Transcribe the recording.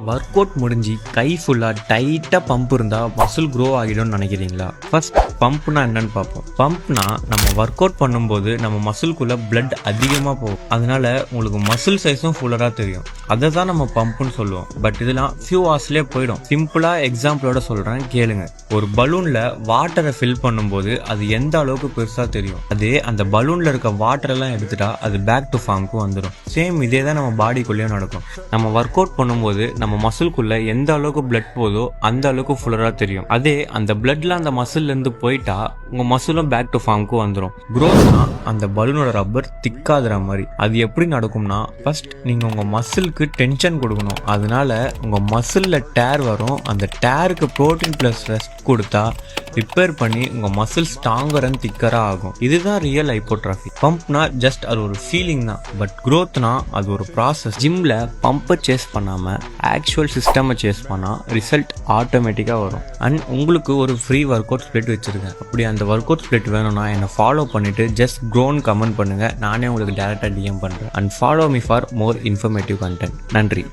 Work out முடிஞ்சு கை ஃபுல்லாக டைட்டாக பம்ப் இருந்தால் மசில் க்ரோ ஆகிடும்னு நினைக்கிறீங்களா? ஃபர்ஸ்ட் பம்ப்னா என்னன்னு பார்ப்போம். பம்ப்னா நம்ம ஒர்க் அவுட் பண்ணும்போது நம்ம மசில்குள்ளே பிளட் அதிகமாக போகும், அதனால உங்களுக்கு மசில் சைஸும் ஃபுல்லராக தெரியும். அதை தான் நம்ம பம்ப்னு சொல்லுவோம். பட் இதெல்லாம் ஃபியூ ஹவர்ஸ்லேயே போயிடும். சிம்பிளாக எக்ஸாம்பிளோட சொல்கிறேன் கேளுங்க. ஒரு பலூனில் வாட்டரை ஃபில் பண்ணும்போது அது எந்த அளவுக்கு பெருசாக தெரியும், அதே அந்த பலூனில் இருக்க வாட்டரெல்லாம் எடுத்துட்டா அது பேக் டு ஃபார்முக்கு வந்துடும். சேம் இதே தான் நம்ம பாடிக்குள்ளேயும் நடக்கும். நம்ம ஒர்க் அவுட் பண்ணும்போது நம்ம மசில்குள்ள எந்த அளவுக்கு பிளட் போதோ அந்த அளவுக்கு ஃபுல்லரா தெரியும். அதே அந்த பிளட்ல அந்த மசில்ல இருந்து போயிட்டா உங்க மசிலும் பேக் டு ஃபார்முக்கு வந்துடும். க்ரோத்னா அந்த பலூனோட ரப்பர் திக்காதுற மாதிரி. அது எப்படி நடக்கும்னா, ஃபர்ஸ்ட் நீங்க உங்க மசிலுக்கு டென்ஷன் கொடுக்கணும், அதனால உங்க மசில்ல டேர் வரும். அந்த டேருக்கு புரோட்டீன் பிளஸ் ரெஸ்ட் கொடுத்தா ரிப்பேர் பண்ணி உங்க மசில் ஸ்ட்ராங்கர் அண்ட் திக்கரா ஆகும். இதுதான் ரியல் ஹைப்போட்ராஃபி. பம்ப்னா ஜஸ்ட் அது ஒரு ஃபீலிங் தான், பட் க்ரோத்னா அது ஒரு ப்ராசஸ். ஜிம்ல பம்பை சேஸ் பண்ணாம ஆக்சுவல் சிஸ்டமை சேஸ் பண்ணா ரிசல்ட் ஆட்டோமேட்டிக்காக வரும். அண்ட் உங்களுக்கு ஒரு ஃப்ரீ ஒர்க் அவுட் ஸ்பிளிட் வச்சிருக்கேன். அப்படி அந்த ஒர்க் அவுட் ஸ்பிளிட் வேணும்னா என்னை ஃபாலோ பண்ணிட்டு ஜஸ்ட் க்ரோன்னு கமெண்ட் பண்ணுங்க, நானே உங்களுக்கு டேரக்டாக டிஎம் பண்றேன். And follow me for more informative content. நன்றி.